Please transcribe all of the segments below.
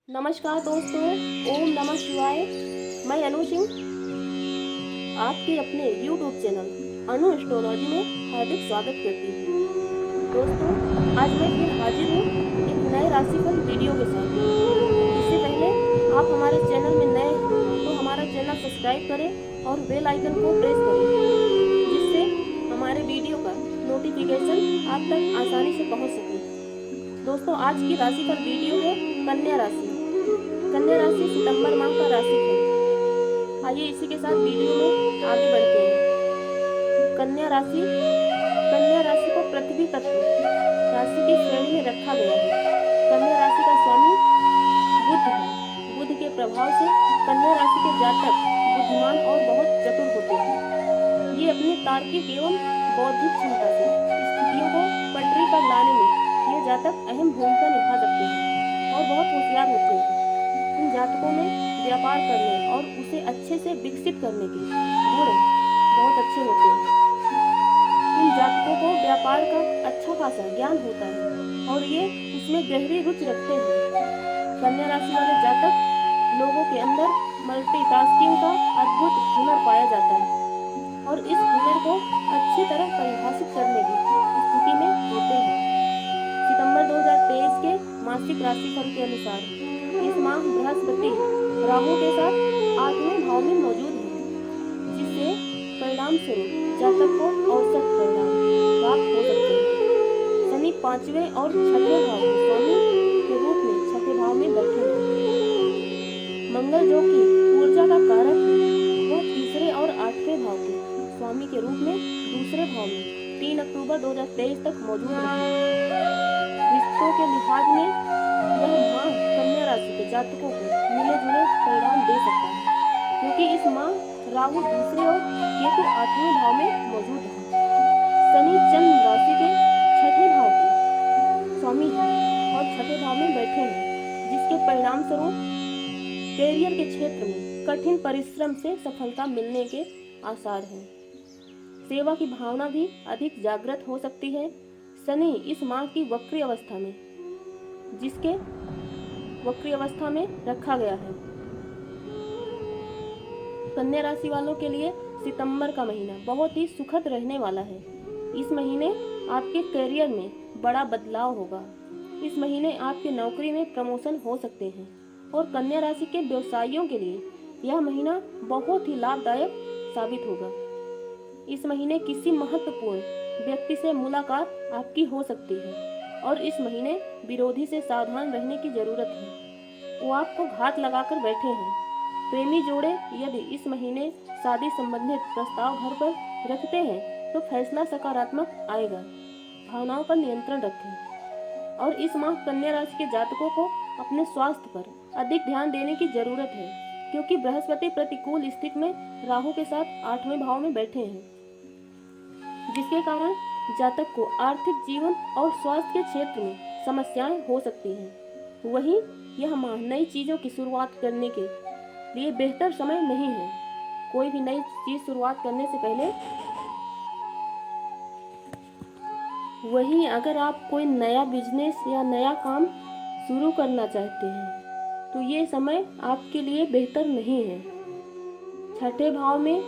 नमस्कार दोस्तों, ओम नमः शिवाय। मैं अनु सिंह आपके अपने YouTube चैनल अनु एस्ट्रोलॉजी में हार्दिक स्वागत करती हूँ। दोस्तों, आज मैं फिर हाजिर हूँ एक नए राशिफल वीडियो के साथ। इससे पहले आप हमारे चैनल में नए हैं तो हमारा चैनल सब्सक्राइब करें और बेल आइकन को प्रेस करें, जिससे हमारे वीडियो का नोटिफिकेशन आप तक आसानी से पहुँच सके। दोस्तों, आज की राशिफल वीडियो है कन्या राशि। कन्या राशि सितंबर माह का राशिफल। आइए इसी के साथ वीडियो में आगे बढ़ते हैं। कन्या राशि को पृथ्वी तत्व राशि की श्रेणी में रखा गया है। कन्या राशि का स्वामी बुध है। बुध के प्रभाव से कन्या राशि के जातक बुद्धिमान और बहुत चतुर होते हैं। ये अपनी तार्किक एवं बौद्धिक क्षमता से स्थितियों को पटरी पर लाने में ये जातक अहम भूमिका निभा सकते हैं और बहुत होशियार होते हैं। इन जातकों में व्यापार करने और उसे अच्छे से विकसित करने के गुण बहुत अच्छे होते हैं। इन जातकों को व्यापार का अच्छा खासा ज्ञान होता है और ये उसमें गहरी रुचि रखते हैं। कन्या राशि वाले जातक लोगों के अंदर मल्टीटास्किंग का अद्भुत हुनर पाया जाता है और इस हुनर को अच्छी तरह परिभाषित करने की स्थिति में होते हैं। सितंबर 2023 के मासिक राशिफल के अनुसार इस माह बृहस्पति राहु के साथ 8वें भाव में मौजूद है, जिससे परिणाम स्वरूप जातक को औसत परिणाम प्राप्त हो सकते हैं। शनि 5वें और 6वें भाव के स्वामी के रूप में 6ठे भाव में बैठे हैं। मंगल जो कि ऊर्जा का कारक है, वह 3रे और 8वें भाव के स्वामी के रूप में 2रे भाव में 3 अक्टूबर 2023 तक मौजूद रहेंगे। रिश्तों के लिहाज में यह माह कन्या राशि के जातकों को मिले जुले परिणाम दे सकता है, क्योंकि इस माह राहु 2रे और केतु 8वें भाव में मौजूद है। शनि जन्म राशि के 6ठे भाव के स्वामी हैं और 6ठे भाव में बैठे हैं, जिसके परिणाम स्वरूप कैरियर के क्षेत्र में कठिन परिश्रम से सफलता मिलने के आसार हैं। सेवा की भावना भी अधिक जागृत हो सकती है। शनि इस माह की वक्री अवस्था में रखा गया है। कन्या राशि वालों के लिए सितंबर का महीना बहुत ही सुखद रहने वाला है। इस महीने आपके करियर में बड़ा बदलाव होगा। इस महीने आपकी नौकरी में प्रमोशन हो सकते हैं और कन्या राशि के व्यवसायियों के लिए यह महीना बहुत ही लाभदायक साबित होगा। इस महीने किसी महत्वपूर्ण व्यक्ति से मुलाकात आपकी हो सकती है और इस महीने विरोधी से सावधान रहने की जरूरत है। वो आपको घात लगाकर बैठे हैं। प्रेमी जोड़े यदि इस महीने शादी संबंधित प्रस्ताव घर पर रखते हैं तो फैसला सकारात्मक आएगा। भावनाओं पर नियंत्रण रखें। और इस माह कन्या राशि के जातकों को अपने स्वास्थ्य पर अधिक ध्यान देने की जरूरत है, क्योंकि बृहस्पति प्रतिकूल स्थिति में राहु के साथ 8वें भाव में बैठे हैं, जिसके कारण जातक को आर्थिक जीवन और स्वास्थ्य के क्षेत्र में समस्याएं हो सकती हैं। वहीं यह माह नई चीजों की शुरुआत करने के लिए बेहतर समय नहीं है। कोई भी नई चीज शुरुआत करने से पहले अगर आप कोई नया बिजनेस या नया काम शुरू करना चाहते हैं तो ये समय आपके लिए बेहतर नहीं है। 6ठे भाव में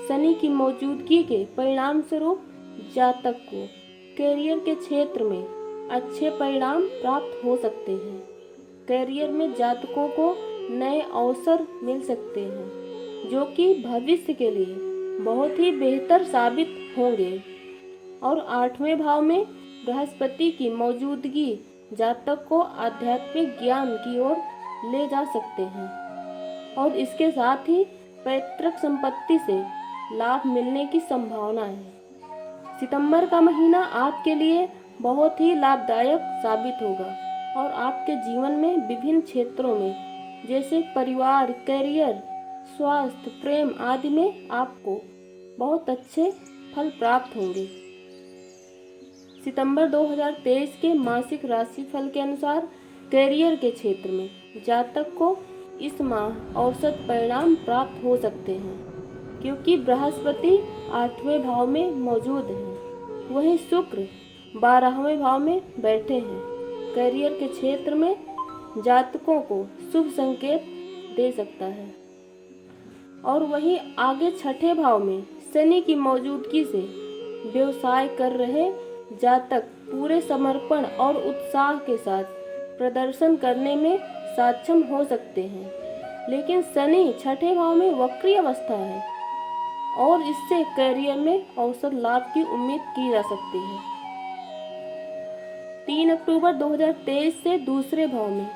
शनि की मौजूदगी के परिणाम स्वरूप जातक को कैरियर के क्षेत्र में अच्छे परिणाम प्राप्त हो सकते हैं। कैरियर में जातकों को नए अवसर मिल सकते हैं, जो कि भविष्य के लिए बहुत ही बेहतर साबित होंगे। और 8वें भाव में बृहस्पति की मौजूदगी जातक को आध्यात्मिक ज्ञान की ओर ले जा सकते हैं और इसके साथ ही पैतृक संपत्ति से लाभ मिलने की संभावना है। सितंबर का महीना आपके लिए बहुत ही लाभदायक साबित होगा और आपके जीवन में विभिन्न क्षेत्रों में जैसे परिवार, कैरियर, स्वास्थ्य, प्रेम आदि में आपको बहुत अच्छे फल प्राप्त होंगे। सितंबर 2023 के मासिक राशिफल के अनुसार कैरियर के क्षेत्र में जातक को इस माह औसत परिणाम प्राप्त हो सकते हैं, क्योंकि बृहस्पति 8वें भाव में मौजूद है। वहीं शुक्र 12वें भाव में बैठे हैं। करियर के क्षेत्र में जातकों को शुभ संकेत दे सकता है। और वहीं आगे छठे भाव में शनि की मौजूदगी से व्यवसाय कर रहे जातक पूरे समर्पण और उत्साह के साथ प्रदर्शन करने में सक्षम हो सकते हैं। लेकिन शनि छठे भाव में वक्री अवस्था है और इससे करियर में औसत लाभ की उम्मीद की जा सकती है। 3 अक्टूबर 2023 से दूसरे भाव में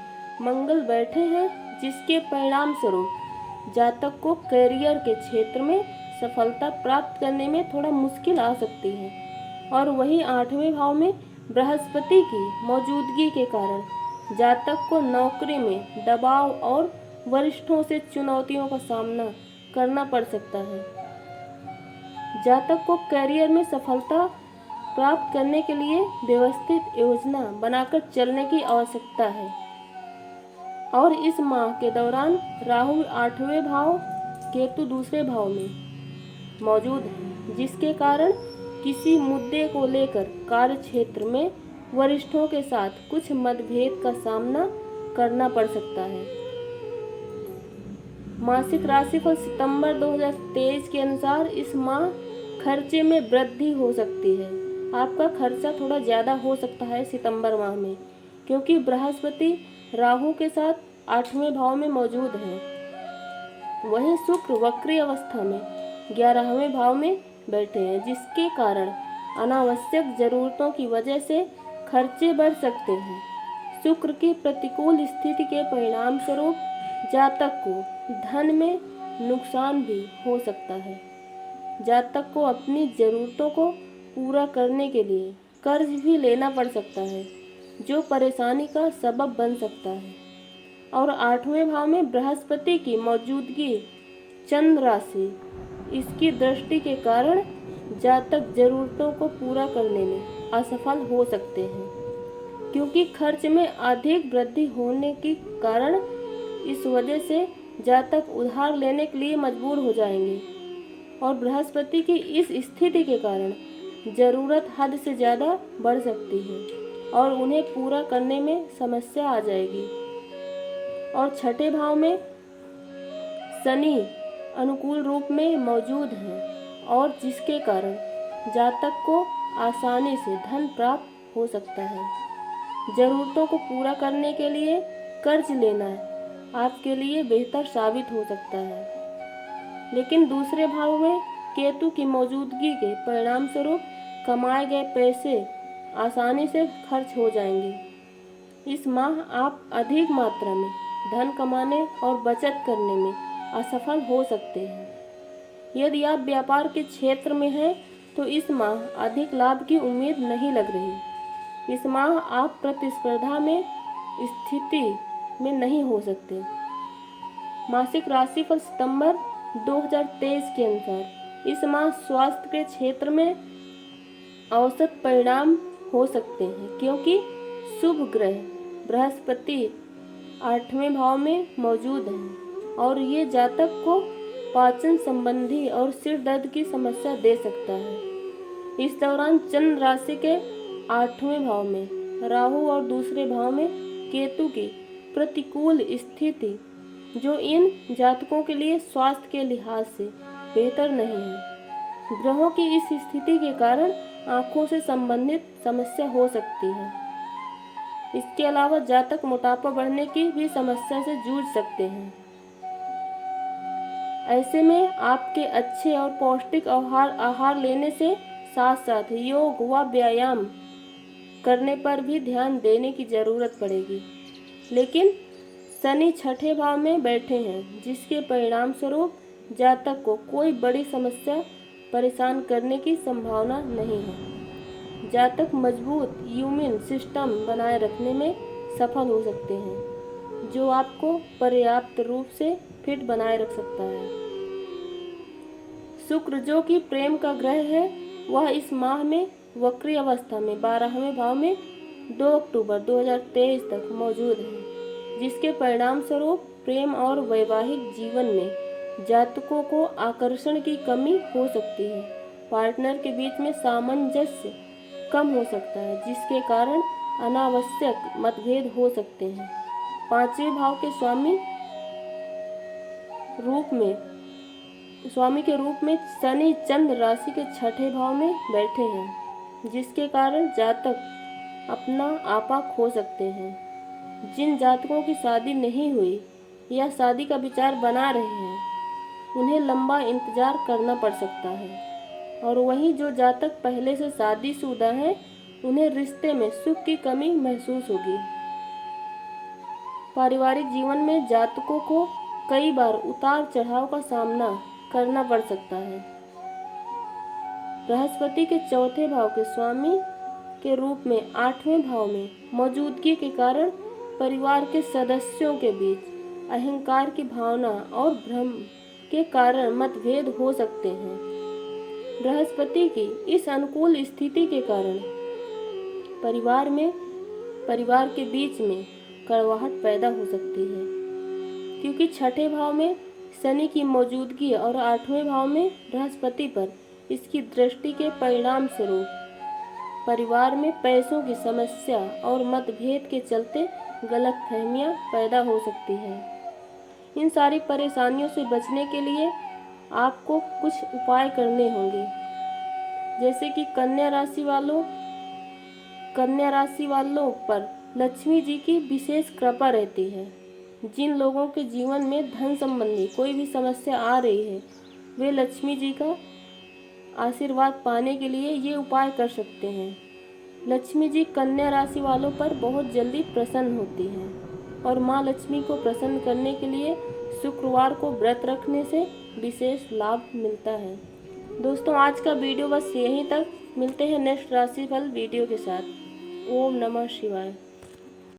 मंगल बैठे हैं, जिसके परिणाम स्वरूप जातक को करियर के क्षेत्र में सफलता प्राप्त करने में थोड़ा मुश्किल आ सकती है। और वहीं 8वें भाव में बृहस्पति की मौजूदगी के कारण जातक को नौकरी में दबाव और वरिष्ठों से चुनौतियों का सामना करना पड़ सकता है। जातक को करियर में सफलता प्राप्त करने के लिए व्यवस्थित योजना बनाकर चलने की आवश्यकता है। और इस माह के दौरान राहु 8वें भाव, केतु दूसरे भाव में मौजूद है, जिसके कारण किसी मुद्दे को लेकर कार्य क्षेत्र में वरिष्ठों के साथ कुछ मतभेद का सामना करना पड़ सकता है। मासिक राशिफल सितंबर 2023 के अनुसार इस माह खर्चे में वृद्धि हो सकती है। आपका खर्चा थोड़ा ज़्यादा हो सकता है सितंबर माह में, क्योंकि बृहस्पति राहु के साथ 8वें भाव में मौजूद है। वहीं शुक्र वक्री अवस्था में 11वें भाव में बैठे हैं, जिसके कारण अनावश्यक जरूरतों की वजह से खर्चे बढ़ सकते हैं। शुक्र की प्रतिकूल स्थिति के परिणाम स्वरूप जातक को धन में नुकसान भी हो सकता है। जातक को अपनी ज़रूरतों को पूरा करने के लिए कर्ज भी लेना पड़ सकता है, जो परेशानी का सबब बन सकता है। और 8वें भाव में बृहस्पति की मौजूदगी चंद्र राशि, इसकी दृष्टि के कारण जातक जरूरतों को पूरा करने में असफल हो सकते हैं, क्योंकि खर्च में अधिक वृद्धि होने के कारण इस वजह से जातक उधार लेने के लिए मजबूर हो जाएंगे। और बृहस्पति की इस स्थिति के कारण ज़रूरत हद से ज़्यादा बढ़ सकती है और उन्हें पूरा करने में समस्या आ जाएगी। और छठे भाव में शनि अनुकूल रूप में मौजूद है, और जिसके कारण जातक को आसानी से धन प्राप्त हो सकता है। ज़रूरतों को पूरा करने के लिए कर्ज लेना आपके लिए बेहतर साबित हो सकता है। लेकिन दूसरे भाव में केतु की मौजूदगी के परिणाम स्वरूप कमाए गए पैसे आसानी से खर्च हो जाएंगे। इस माह आप अधिक मात्रा में धन कमाने और बचत करने में असफल हो सकते हैं। यदि आप व्यापार के क्षेत्र में हैं तो इस माह अधिक लाभ की उम्मीद नहीं लग रही। इस माह आप प्रतिस्पर्धा में स्थिति में नहीं हो सकते। मासिक राशिफल सितंबर 2023 के अनुसार इस माह स्वास्थ्य के क्षेत्र में औसत परिणाम हो सकते हैं, क्योंकि शुभ ग्रह बृहस्पति 8वें भाव में मौजूद है और ये जातक को पाचन संबंधी और सिर दर्द की समस्या दे सकता है। इस दौरान चंद्र राशि के 8वें भाव में राहु और दूसरे भाव में केतु की प्रतिकूल स्थिति, जो इन जातकों के लिए स्वास्थ्य के लिहाज से बेहतर नहीं है। ग्रहों की इस स्थिति के कारण आंखों से संबंधित समस्या हो सकती है। इसके अलावा जातक मोटापा बढ़ने की भी समस्या से जूझ सकते हैं। ऐसे में आपके अच्छे और पौष्टिक आहार लेने से साथ साथ योग व व्यायाम करने पर भी ध्यान देने की ज़रूरत पड़ेगी। लेकिन शनि छठे भाव में बैठे हैं, जिसके परिणाम स्वरूप जातक को कोई बड़ी समस्या परेशान करने की संभावना नहीं है। जातक मजबूत इम्यून सिस्टम बनाए रखने में सफल हो सकते हैं, जो आपको पर्याप्त रूप से फिट बनाए रख सकता है। शुक्र, जो कि प्रेम का ग्रह है, वह इस माह में वक्री अवस्था में 12वें भाव में 2 अक्टूबर 2023 तक मौजूद है, जिसके परिणाम स्वरूप प्रेम और वैवाहिक जीवन में जातकों को आकर्षण की कमी हो सकती है। पार्टनर के बीच में सामंजस्य कम हो सकता है, जिसके कारण अनावश्यक मतभेद हो सकते हैं। पांचवें भाव के स्वामी के रूप में शनि चंद्र राशि के छठे भाव में बैठे हैं, जिसके कारण जातक अपना आपा खो सकते हैं। जिन जातकों की शादी नहीं हुई या शादी का विचार बना रहे हैं, उन्हें लंबा इंतजार करना पड़ सकता है। और वहीं जो जातक पहले से शादीशुदा हैं, उन्हें रिश्ते में सुख की कमी महसूस होगी। पारिवारिक जीवन में जातकों को कई बार उतार चढ़ाव का सामना करना पड़ सकता है। बृहस्पति के चौथे भाव के स्वामी के रूप में आठवें भाव में मौजूदगी के कारण परिवार के सदस्यों के बीच अहंकार की भावना और भ्रम के कारण मतभेद हो सकते हैं। बृहस्पति की इस अनुकूल स्थिति के कारण परिवार के बीच में कड़वाहट पैदा हो सकती है, क्योंकि छठे भाव में शनि की मौजूदगी और आठवें भाव में बृहस्पति पर इसकी दृष्टि के परिणाम स्वरूप परिवार में पैसों की समस्या और मतभेद के चलते गलतफहमियां पैदा हो सकती है। इन सारी परेशानियों से बचने के लिए आपको कुछ उपाय करने होंगे, जैसे कि कन्या राशि वालों पर लक्ष्मी जी की विशेष कृपा रहती है। जिन लोगों के जीवन में धन संबंधी कोई भी समस्या आ रही है, वे लक्ष्मी जी का आशीर्वाद पाने के लिए ये उपाय कर सकते हैं। लक्ष्मी जी कन्या राशि वालों पर बहुत जल्दी प्रसन्न होती हैं और माँ लक्ष्मी को प्रसन्न करने के लिए शुक्रवार को व्रत रखने से विशेष लाभ मिलता है। दोस्तों, आज का वीडियो बस यहीं तक। मिलते हैं नेक्स्ट राशिफल वीडियो के साथ। ओम नमः शिवाय।